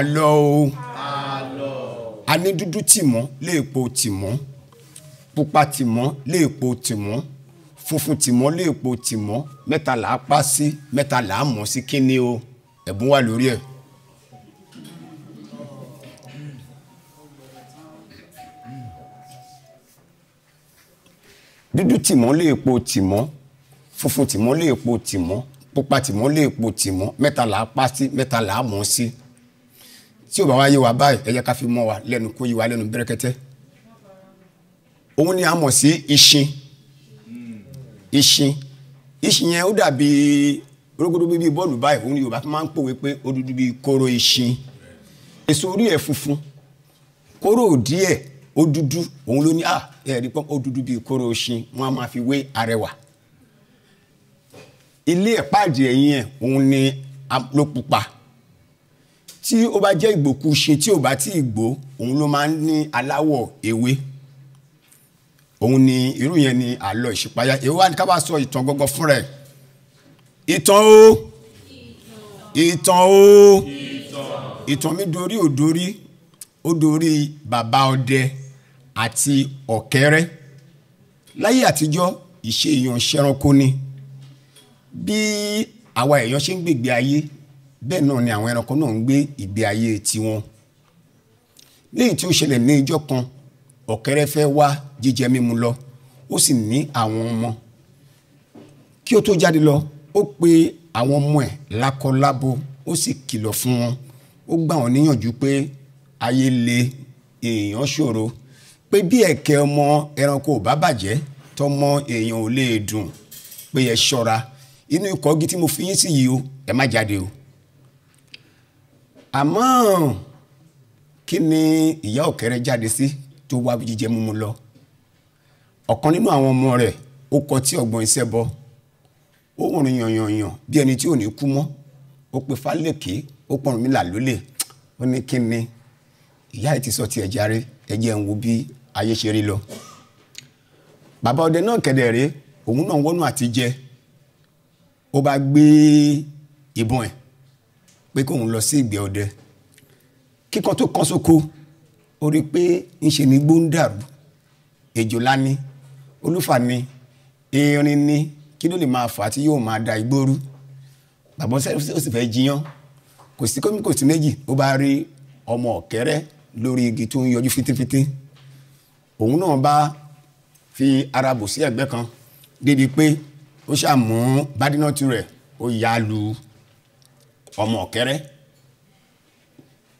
àlọ́ o a ní dúdú tìmọ́ léèpo tìmọ́ pupa tìmọ́ léèpo tìmọ́ funfun tìmọ́ léèpo tìmọ́ mẹ́ta là á pa sí mẹ́ta là á mọ̀ sí kíni o ẹ̀bùn wà lórí ẹ̀. dúdú tìmọ́ léèpo tìmọ́ funfun tìmọ́ léèpo tìmọ́ pupa tìmọ́ léèpo tìmọ́ mẹ́ta là á pa sí mẹ́ta là á mọ̀ sí. tí ó bá wá yé wa báyìí ẹ jẹ́ ká fi mọ́ wa lẹ́nu kó yé wa lẹ́nu bẹ́rẹ́kẹ́tẹ́. òun ni a mọ̀ sí ìṣin ìṣin yẹn ó dàbí rógódó bíbí bọ́ọ̀lù báyìí òun ni Yorùbá máa ń pòwe pé ó dúdú bíi kóró ìṣin èso orí ẹ̀ funfun kóró òdí ẹ̀ ó dúdú òun ló ní ẹ̀rí pọ́n ó dúdú bíi kóró ìṣin wọ́n á máa fi wé arẹwà ilé ẹ̀ páàdì ẹ̀yìn ẹ̀ òun ni ló pupa tí ó bá jẹ́ ìgbòkú ṣe tí ò bá tí ì gbó òun ló máa ń ní aláwọ̀ ewé òun ni irú yẹn ni àlọ́ ìṣípayá èwo wá ní ká bá sọ ìtàn gọ́gọ́ fún rẹ̀ ìtàn mi dorí ò dorí ó dorí bàbá ọdẹ àti ọ̀kẹ́rẹ́ láyé àtijọ́ ìṣe èèyàn ṣẹranko ni bí àwa èèyàn ṣe ń gbègbè ayé bẹ́ẹ̀ náà ni àwọn ẹranko náà ń gbé ìgbé ayé tiwọn léyìí tí ó ṣẹlẹ̀ ní ijọ́ kan ọ̀kẹ́rẹ́ fẹ́ wá jíjẹ mímu lọ ó sì ní àwọn ọmọ kí ó tó jáde lọ ó pe àwọn ọmọ ẹ̀ lákọlábo ó sì kìlọ̀ fún wọn ó gbà wọ́n níyànjú pé ayé le èèyàn ṣòro pé bí ẹ̀kẹ́ ọmọ ẹranko ò bá bàjẹ́ tọmọ èèyàn ò lè dùn pé ẹ ṣọ́ra inú ikọ̀ igi tí mo fi yín sí yìí o ẹ má jáde o àmọ́ kí ni ìyá ọ̀kẹ́rẹ́ jáde sí tó wá jíjẹ mímu lọ ọ̀kan nínú àwọn ọmọ rẹ̀ ó kọ tí ọgbọ́n iṣẹ́ bọ ó rìn yànyànyàn bí ẹni tí ò ní kú mọ́ ó pe Fálékè ó pọ̀n mí là lólè ó ní kí ni ìyá ẹ̀ ti sọ ti ẹ̀ járe ẹ jẹ́ ń wo bí ayé ṣe rí lọ bàbá ọdẹ náà kẹ̀dẹ̀ rèé òun náà wọ́nú àti jẹ ó bá gbé ìbọn ẹ̀ pé kóun lọ sí ìgbẹ́ ọdẹ kíkan tó kan sóko ó rí pé ńṣe ni igbó ń dàrú èjòlá ni olúfà ni erin ni kí ló lè máa fà á tí yóò máa da igbó rú bàbá ó sì fẹ́ jiyàn kò sí méjì ó bá rí ọmọ ọ̀kẹ́rẹ́ lórí igi tó ń yọjú fitifiti òun náà bá fi ara bò sí ẹ̀gbẹ́ kan débi pé ó ṣàmú bádínọ́tù rẹ̀ ó yá lu ọmọ ọ̀kẹ́rẹ́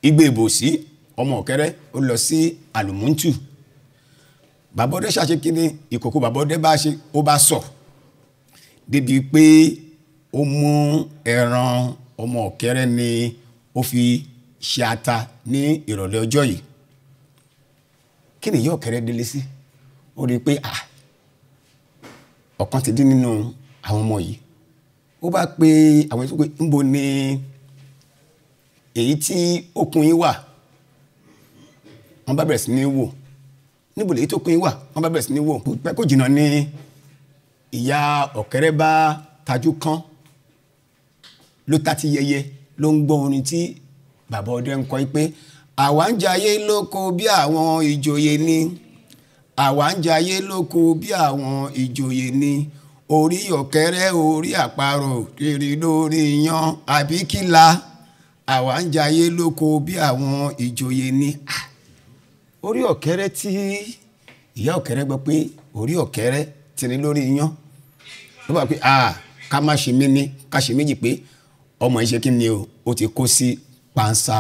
igbe ìbòsí ọmọ ọ̀kẹ́rẹ́ ó lọ sí àlùmúntù bàbá ọdẹ ṣàṣe kíni ìkòkò bàbá ọdẹ bá ṣe ó bá sọ débi pé ó mú ẹran ọmọ ọ̀kẹ́rẹ́ ni ó fi ṣe ata ní ìrọ̀lẹ́ ọjọ́ yìí kí ni ìyá ọ̀kẹ́rẹ́ délé sí ó rí i pé ọ̀kan ti dín nínú àwọn ọmọ yìí ó bá pe àwọn ètò pé ńbo ni èyí tí okùn yín wà wọ́n bá bẹ̀rẹ̀ sí ní wò níbo lèyí tó kún yín wà wọ́n bá bẹ̀rẹ̀ sí ní wò pẹ́ kò jìnnà ní ìyá ọ̀kẹ́rẹ́ bá tajú kán ló ta ti yẹyẹ ló ń gbọ́ orin tí bàbá ọdẹ ń kọ pé àwa ń jayé lóko bí àwọn ìjòyè ni àwa ń jayé lóko bí àwọn ìjòyè ni orí ọ̀kẹ́rẹ́ orí àparò kiri lórí yan àbíkíla àwa ń jayé lóko bí àwọn ìjòyè ni orí ọ̀kẹ́rẹ́ tí ìyá ọ̀kẹ́rẹ́ gbọ́ pé orí ọ̀kẹ́rẹ́ ti ní lórí yan ló bá pé ká má ṣe mí ní ká ṣe méjì pé ọmọ yìí ṣe kí ni o ó ti kó sí panṣá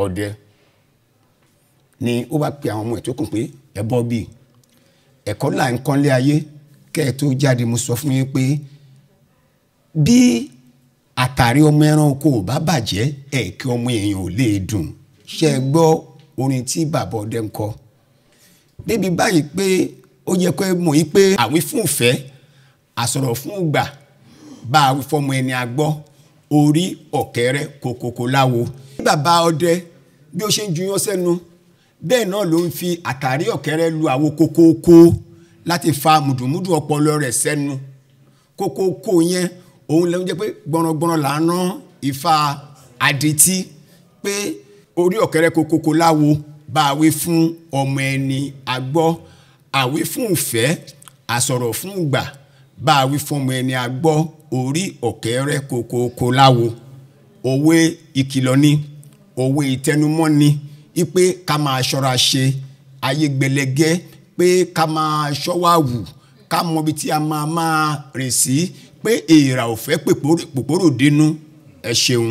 ọdẹ ni ó bá pe àwọn ọmọ ẹ̀ tó kùn pé ẹ bọ́ bí ẹ̀kọ́ là ń kọ́lé ayé kẹ́ ẹ tó jáde mo sọ fún yín pé bí àtàrí ọmọ ẹranko ò bá bàjẹ́ ẹ̀kẹ́ ọmọ èèyàn ò lè dùn ṣe é gbọ́ orin tí bàbá ọdẹ ń kọ débi báyìí pé ó yẹ kó mọ̀ yí pé àwí fún ìfẹ́ àsọ̀rọ̀ fún ìgbà bá a wí fọmọ ẹni àgbọ́ orí ọ̀kẹ́rẹ́ kòkòkò láwo bàbá ọdẹ bí ó ṣe ń juyán sẹ́nu bẹ́ẹ̀ náà ló ń fi àtàrí ọ̀kẹ́rẹ́ lu àwo kókókó láti fa mùdùmùdù ọpọlọ rẹ̀ sẹ́nu kókókó yẹn òun lẹ́nu jẹ́ pé gbọ́nrọ̀gbọ́nrọ̀ là ń rán Ifá adití pé orí ọ̀kẹ́rẹ́ kokoko láwo bá a wí fún ọmọ ẹni agbọ́ àwí fún ìfẹ́ àsọ̀rọ̀ fún ìgbà bá a wí fún ọmọ ẹni agbọ́ orí ọ̀kẹ́rẹ́ kokoko láwo. Òwe ìkìlọ̀ ni, òwe ìtẹnumọ́ ni, ipe ká máa ṣọ́ra ṣe ayé gbẹlẹgẹ́, pé ká máa ṣọ́wá wù, ká mọ ibi tí a máa rìn sí, pé èèrà ò fẹ́ pòpòrò dínú. Ẹ ṣeun.